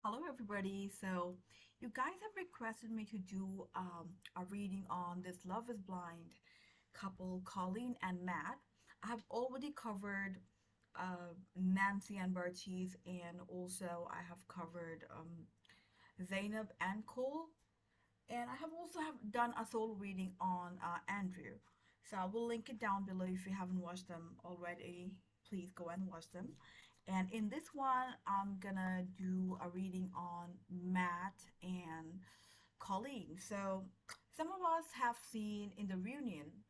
Hello, everybody. So, you guys have requested me to do a reading on this Love is Blind couple, Colleen and Matt. I have already covered Nancy and Bartise, and also I have covered Zainab and Cole. And I have also have done a soul reading on Andrew. So I will link it down below if you haven't watched them already. Please go and watch them. And in this one, I'm gonna do a reading on Matt and Colleen. So some of us have seen in the reunion.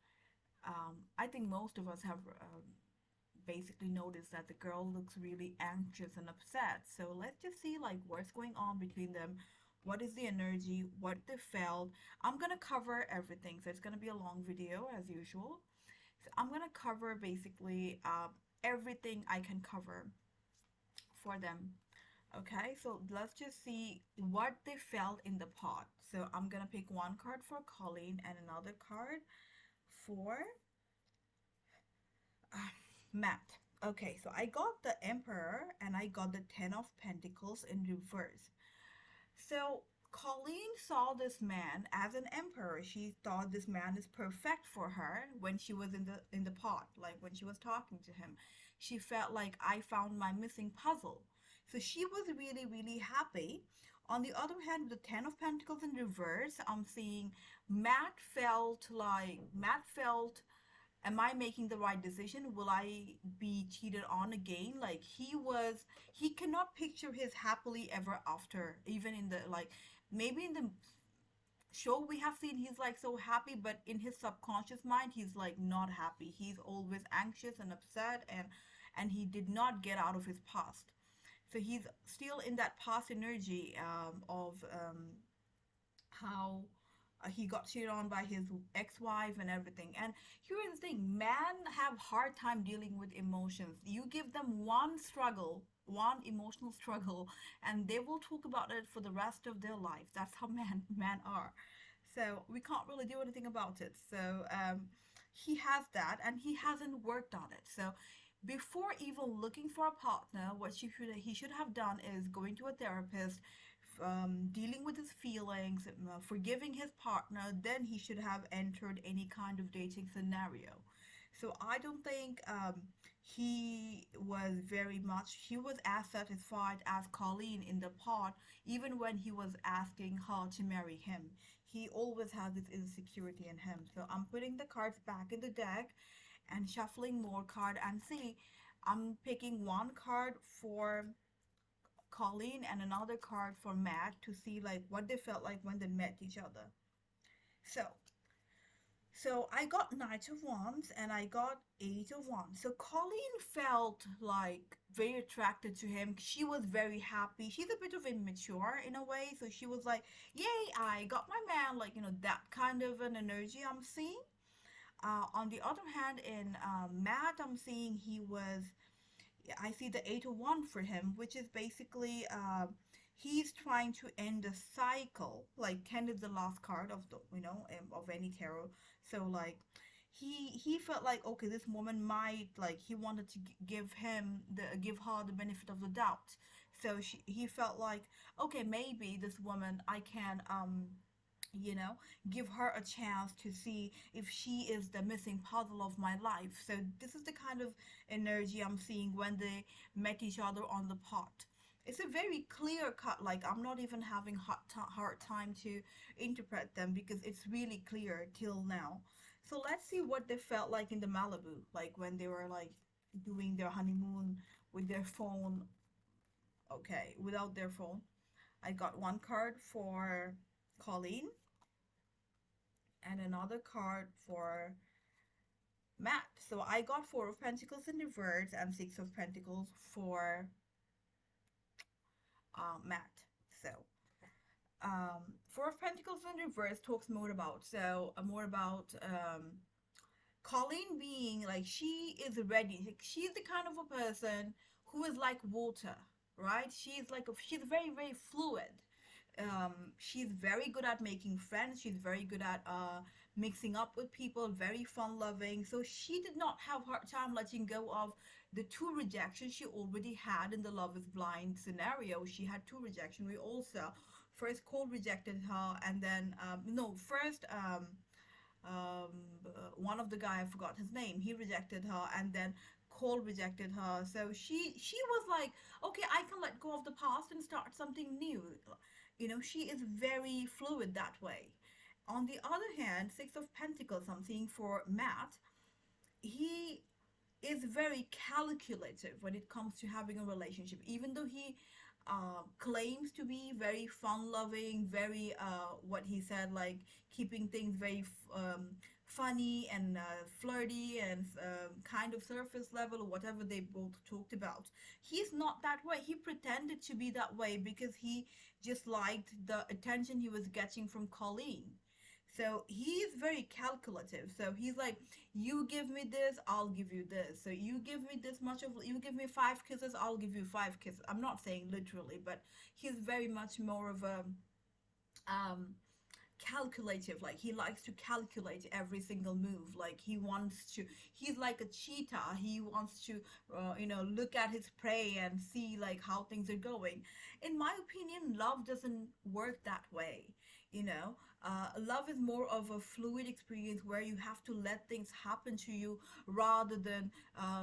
I think most of us have basically noticed that the girl looks really anxious and upset. So let's just see like what's going on between them. What is the energy? What they felt? I'm gonna cover everything, so it's gonna be a long video as usual. So I'm gonna cover basically everything I can cover for them. Okay, so let's just see what they felt in the pot. So I'm gonna pick one card for Colleen and another card for Matt. Okay, so I got the Emperor and I got the Ten of Pentacles in reverse. So Colleen saw this man as an emperor. She thought this man is perfect for her when she was in the pot, like when she was talking to him. She felt like I found my missing puzzle. So she was really, really happy. On the other hand, the Ten of Pentacles in reverse, I'm seeing Matt felt, am I making the right decision? Will I be cheated on again? Like he cannot picture his happily ever after, even in the like, maybe in the show we have seen he's like so happy, but in his subconscious mind, he's like not happy. He's always anxious and upset, and he did not get out of his past. So he's still in that past energy of how he got cheated on by his ex-wife and everything. And here's the thing, men have hard time dealing with emotions. You give them one struggle, one emotional struggle, and they will talk about it for the rest of their life. That's how men are. So we can't really do anything about it. So he has that, and he hasn't worked on it. So before even looking for a partner, he should have done is going to a therapist, dealing with his feelings, forgiving his partner. Then he should have entered any kind of dating scenario. So I don't think he was as satisfied as Colleen in the pot, even when he was asking her to marry him. He always has this insecurity in him. So I'm putting the cards back in the deck and shuffling more card and see, I'm picking one card for Colleen and another card for Matt to see like what they felt like when they met each other. So so I got Knight of Wands and I got Eight of Wands. So Colleen felt like very attracted to him. She was very happy. She's a bit of immature in a way. So she was like, yay, I got my man. Like, that kind of an energy I'm seeing. On the other hand, in Matt, I'm seeing I see the 801 for him, which is basically he's trying to end a cycle. Like 10 is the last card of of any tarot. So like he felt like, okay, this woman might, like, he wanted to give her the benefit of the doubt. So he felt like, okay, maybe this woman, I can you know, give her a chance to see if she is the missing puzzle of my life. So this is the kind of energy I'm seeing when they met each other on the pot. It's a very clear cut, like I'm not even having hard time to interpret them because it's really clear till now. So let's see what they felt like in the Malibu, like when they were like doing their honeymoon with their phone. Okay, without their phone. I got one card for Colleen and another card for Matt. So I got Four of Pentacles in reverse and Six of Pentacles for Matt. So Four of Pentacles in reverse talks more about Colleen being like, she is ready. Like, she's the kind of a person who is like water, right? She's very, very fluid. She's very good at making friends. She's very good at mixing up with people, very fun loving. So she did not have hard time letting go of the two rejections she already had in the Love is Blind scenario. She had two rejection. We also first Cole rejected her, and then no, first one of the guy, I forgot his name, he rejected her, and then Cole rejected her. So she was like, okay, I can let go of the past and start something new. She is very fluid that way. On the other hand, Six of Pentacles, I'm seeing for Matt, he is very calculative when it comes to having a relationship, even though he claims to be very fun loving, very what he said, like keeping things very funny and flirty and kind of surface level, or whatever they both talked about. He's not that way. He pretended to be that way because he just liked the attention he was getting from Colleen. So he's very calculative. So he's like, you give me this, I'll give you this. So you give me this much of, you give me 5 kisses, I'll give you 5 kisses. I'm not saying literally, but he's very much more of a um, calculative. Like he likes to calculate every single move. Like he's like a cheetah. He wants to look at his prey and see like how things are going. In my opinion, love doesn't work that way. Love is more of a fluid experience where you have to let things happen to you rather than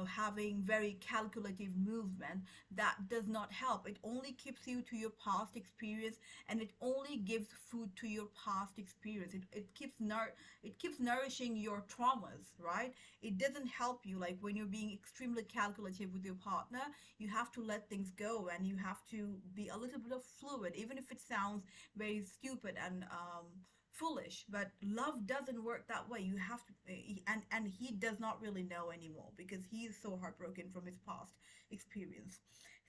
having very calculative movement. That does not help. It only keeps you to your past experience, and it only gives food to your past experience. It keeps nourishing your traumas, right? It doesn't help you. Like when you're being extremely calculative with your partner, you have to let things go, and you have to be a little bit of fluid, even if it sounds very stupid and foolish. But love doesn't work that way. You have to, and he does not really know anymore because he is so heartbroken from his past experience.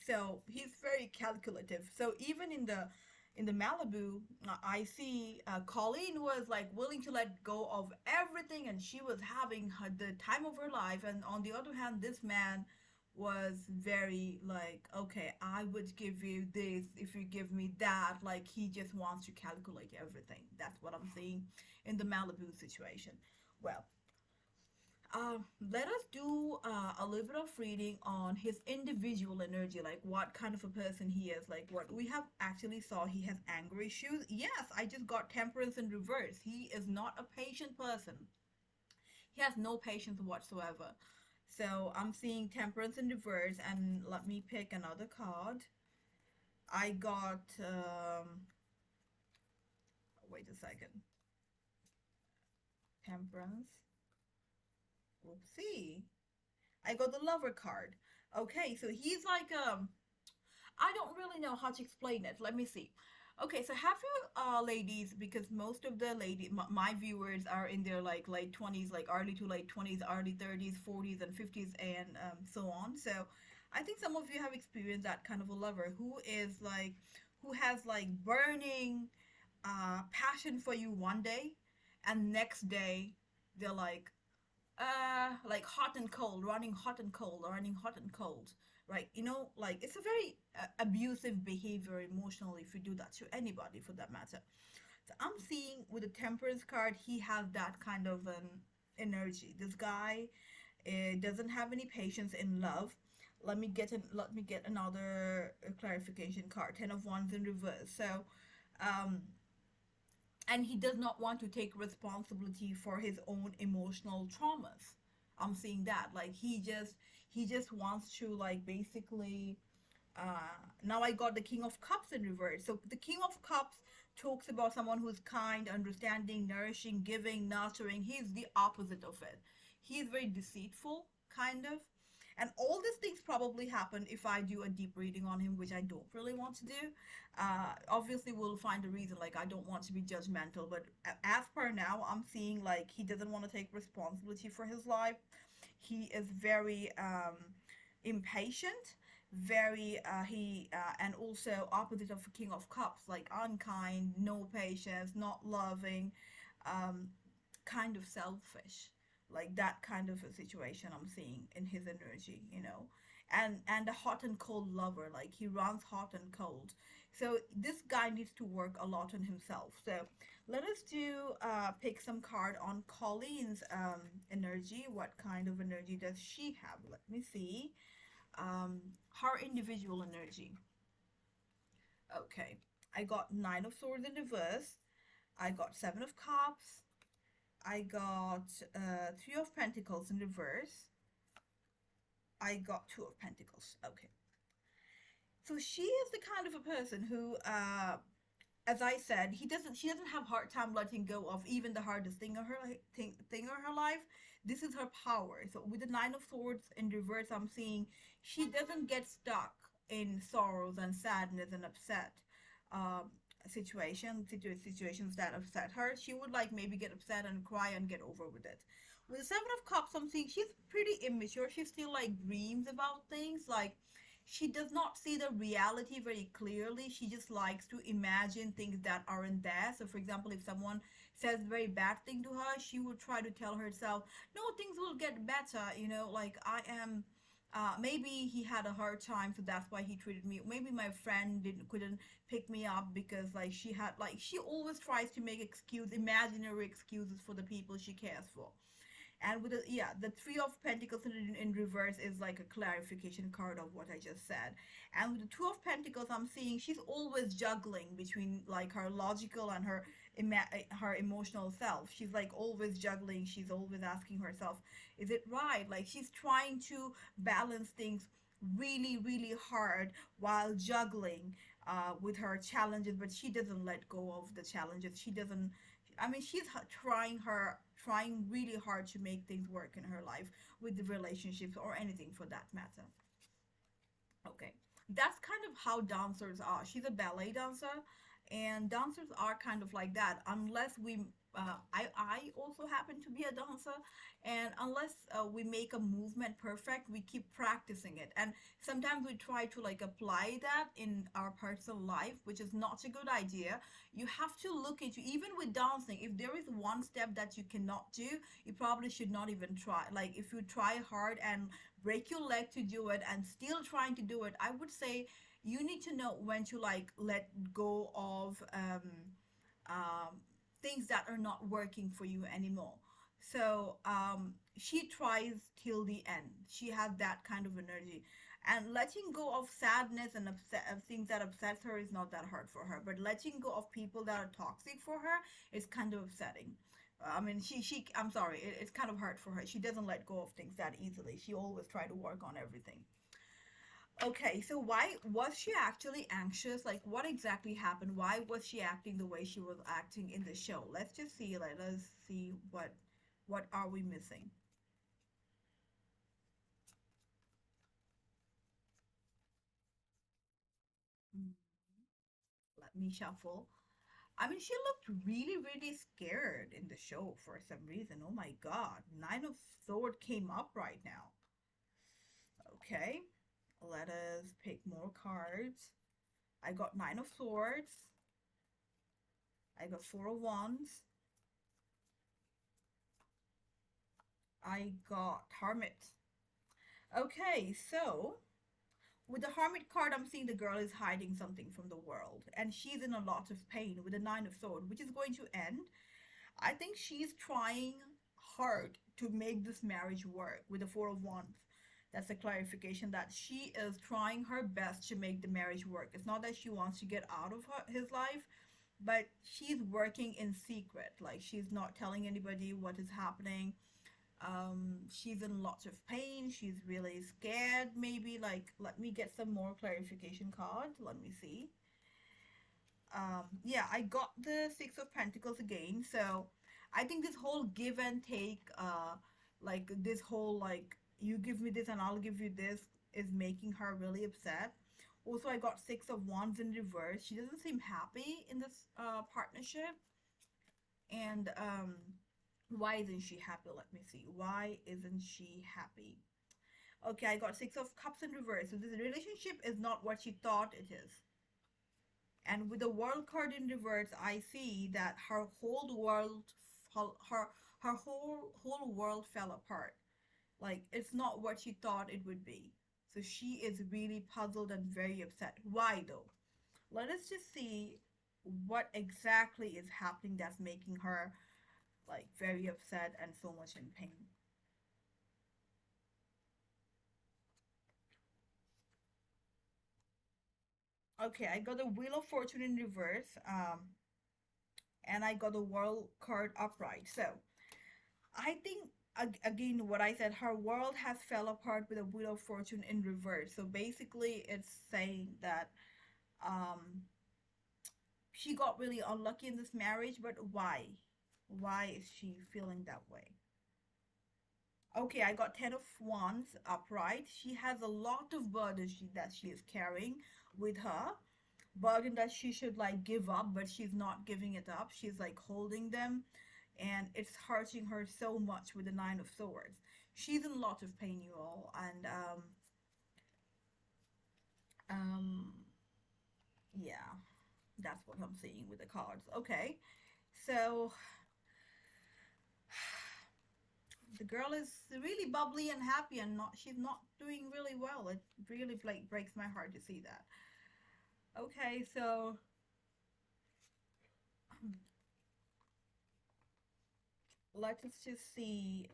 So he's very calculative. So even in the Malibu, I see Colleen was like willing to let go of everything, and she was having the time of her life. And on the other hand, this man was very like, okay, I would give you this if you give me that. Like he just wants to calculate everything. That's what I'm seeing in the Malibu situation. Well, let us do a little bit of reading on his individual energy, like what kind of a person he is. Like what we have actually saw, he has anger issues. Yes, I just got Temperance in reverse. He is not a patient person. He has no patience whatsoever. So I'm seeing Temperance in reverse, and let me pick another card. I got, wait a second, Temperance. Oopsie. I got the Lover card. Okay, so he's like, I don't really know how to explain it. Let me see. Okay, so have you ladies, because most of the my viewers are in their like late 20s, like early to late 20s, early 30s, 40s and 50s and so on. So I think some of you have experienced that kind of a lover who has like burning passion for you one day, and next day they're like hot and cold, running hot and cold, running hot and cold, right? Like it's a very abusive behavior emotionally if you do that to anybody for that matter. So I'm seeing with the Temperance card, he has that kind of an energy. This guy doesn't have any patience in love. Let me get another clarification card. 10 of Wands in reverse. So um and he does not want to take responsibility for his own emotional traumas. I'm seeing that, like he just wants to like basically now I got the King of Cups in reverse. So the King of Cups talks about someone who's kind, understanding, nourishing, giving, nurturing. He's the opposite of it. He's very deceitful, kind of. And all these things probably happen if I do a deep reading on him, which I don't really want to do. Obviously, we'll find a reason. Like, I don't want to be judgmental, but as per now, I'm seeing like he doesn't want to take responsibility for his life. He is very impatient, very and also opposite of King of Cups, like unkind, no patience, not loving, um, kind of selfish, like that kind of a situation I'm seeing in his energy. And a hot and cold lover, like he runs hot and cold. So this guy needs to work a lot on himself. So let us do pick some card on Colleen's energy. What kind of energy does she have? Let me see. her individual energy. Okay, I got Nine of Swords in reverse. I got Seven of Cups. I got Three of Pentacles in reverse. I got Two of Pentacles. Okay, so she is the kind of a person who, as I said, she doesn't have hard time letting go of even the hardest thing of thing of her life. This is her power. So with the Nine of Swords in reverse, I'm seeing she doesn't get stuck in sorrows and sadness and upset um, situations that upset her. She would like maybe get upset and cry and get over with it. With the Seven of Cups, I'm seeing she's pretty immature. She still like dreams about things like she does not see the reality very clearly. She just likes to imagine things that aren't there. So, for example, if someone says a very bad thing to her, she would try to tell herself, no, things will get better. Like I am. Maybe he had a hard time, so that's why he treated me. Maybe my friend couldn't pick me up because like she always tries to make imaginary excuses for the people she cares for. And with the Three of Pentacles in reverse is like a clarification card of what I just said. And with the Two of Pentacles, I'm seeing she's always juggling between like her logical and her emotional self. She's like always juggling. She's always asking herself, is it right? Like she's trying to balance things really, really hard while juggling with her challenges, but she doesn't let go of the challenges. She doesn't. I mean, she's trying really hard to make things work in her life with the relationships or anything for that matter. Okay, that's kind of how dancers are. She's a ballet dancer, and dancers are kind of like that. Unless I also happen to be a dancer, and unless we make a movement perfect, we keep practicing it. And sometimes we try to like apply that in our personal life, which is not a good idea. You have to look into even with dancing. If there is one step that you cannot do, you probably should not even try. Like if you try hard and break your leg to do it and still trying to do it, I would say you need to know when to like let go of um, things that are not working for you anymore. So she tries till the end. She has that kind of energy. And letting go of sadness and of things that upsets her is not that hard for her. But letting go of people that are toxic for her is kind of upsetting. I mean, I'm sorry, it's kind of hard for her. She doesn't let go of things that easily. She always try to work on everything. Okay, so why was she actually anxious? Like, what exactly happened? Why was she acting the way she was acting in the show? Let's just see. Let us see what are we missing. Mm, Let me shuffle. I mean, she looked really, really scared in the show for some reason. Oh my God, Nine of Sword came up right now. Okay, let us pick more cards. I got Nine of Swords. I got Four of Wands. I got Hermit. Okay, so with the Hermit card, I'm seeing the girl is hiding something from the world, and she's in a lot of pain with the Nine of Swords, which is going to end. I think she's trying hard to make this marriage work with the Four of Wands. That's a clarification that she is trying her best to make the marriage work. It's not that she wants to get out of his life, but she's working in secret. Like she's not telling anybody what is happening. She's in lots of pain. She's really scared. Maybe like let me get some more clarification cards. Let me see. Yeah, I got the Six of Pentacles again. So I think this whole give and take, like this whole like you give me this and I'll give you this is making her really upset. Also, I got Six of Wands in reverse. She doesn't seem happy in this partnership. And why isn't she happy? Let me see. Why isn't she happy? Okay, I got Six of Cups in reverse. So this relationship is not what she thought it is. And with the World card in reverse, I see that her whole world, her whole world fell apart. Like it's not what she thought it would be. So she is really puzzled and very upset. Why though? Let us just see what exactly is happening that's making her like very upset and so much in pain. Okay, I got the Wheel of Fortune in reverse, and I got the World card upright. So I think again what I said, her world has fell apart with the Wheel of Fortune in reverse. So basically, it's saying that um, she got really unlucky in this marriage, but why? Why is she feeling that way? Okay, I got Ten of Wands upright. She has a lot of burden that she is carrying with her. Burden that she should like give up, but she's not giving it up. She's like holding them, and it's hurting her so much with the Nine of Swords. She's in a lot of pain, you all, and um, yeah, that's what I'm seeing with the cards. Okay, so the girl is really bubbly and happy, and not she's not doing really well. It really like breaks my heart to see that. Okay, so let us just see.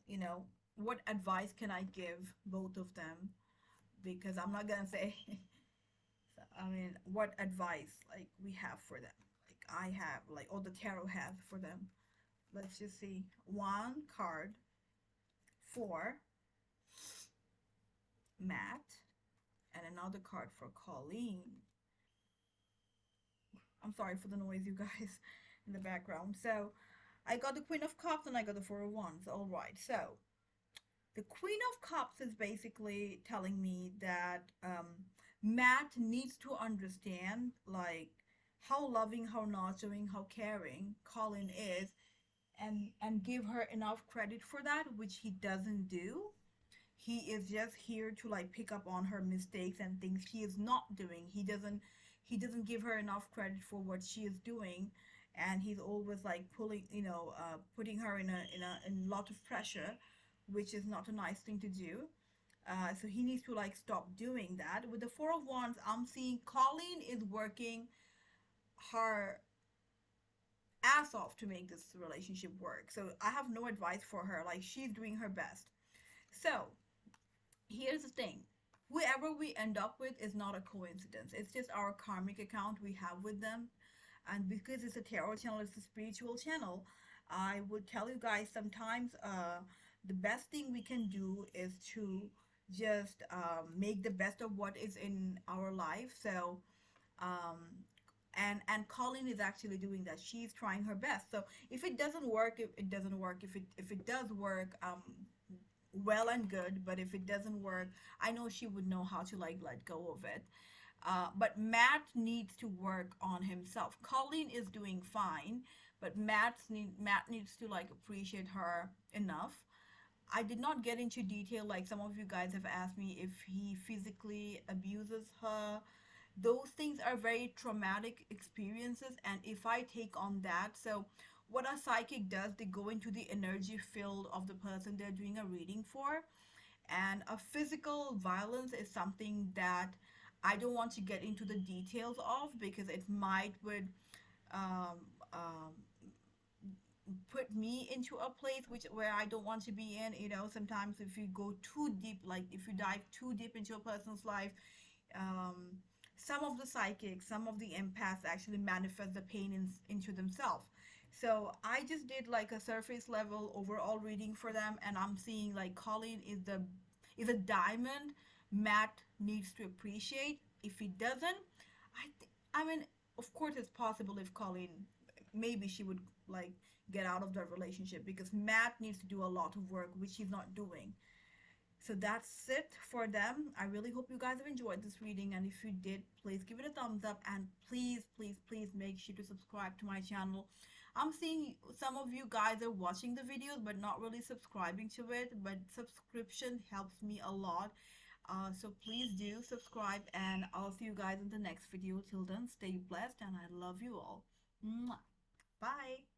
You know, what advice can I give both of them? Because I'm not gonna say. I mean, what advice like we have for them? Like I have, like, or the tarot has for them. Let's just see. One card for Matt, and another card for Colleen. I'm sorry for the noise, you guys, in the background. So I got the Queen of Cups and I got the Four of Wands. All right. So the Queen of Cups is basically telling me that Matt needs to understand like how loving, how nurturing, how caring Colin is, and give her enough credit for that, which he doesn't do. He is just here to like pick up on her mistakes and things he is not doing. He doesn't give her enough credit for what she is doing, and he's always like putting her in a lot of pressure, which is not a nice thing to do. So he needs to like stop doing that. With the Four of Wands, I'm seeing Colleen is working her ass off to make this relationship work. So I have no advice for her. Like she's doing her best. So here's the thing, whoever we end up with is not a coincidence. It's just our karmic account we have with them. And because it's a tarot channel, it's a spiritual channel, I would tell you guys sometimes the best thing we can do is to just make the best of what is in our life. So um, and Colleen is actually doing that. She's trying her best. So if it doesn't work, it doesn't work. If it does work, well and good. But if it doesn't work, I know she would know how to like let go of it. But Matt needs to work on himself. Colleen is doing fine, but Matt needs to like appreciate her enough. I did not get into detail, like some of you guys have asked me if he physically abuses her. Those things are very traumatic experiences, and if I take on that, so what a psychic does, they go into the energy field of the person they're doing a reading for, and a physical violence is something that I don't want to get into the details of because it might would um, um, put me into a place which where I don't want to be in. Sometimes if you go too deep, like if you dive too deep into a person's life, um, some of the psychics, some of the empaths actually manifest the pain into themselves. So I just did like a surface level overall reading for them, and I'm seeing like Colleen is a diamond. Matt needs to appreciate. If he doesn't, I mean, of course, it's possible if Colleen, maybe she would like get out of that relationship because Matt needs to do a lot of work, which he's not doing. So that's it for them. I really hope you guys have enjoyed this reading, and if you did, please give it a thumbs up, and please, please, please make sure to subscribe to my channel. I'm seeing some of you guys are watching the videos but not really subscribing to it, but subscription helps me a lot. So please do subscribe, and I'll see you guys in the next video. Till then, stay blessed, and I love you all. Mwah. Bye.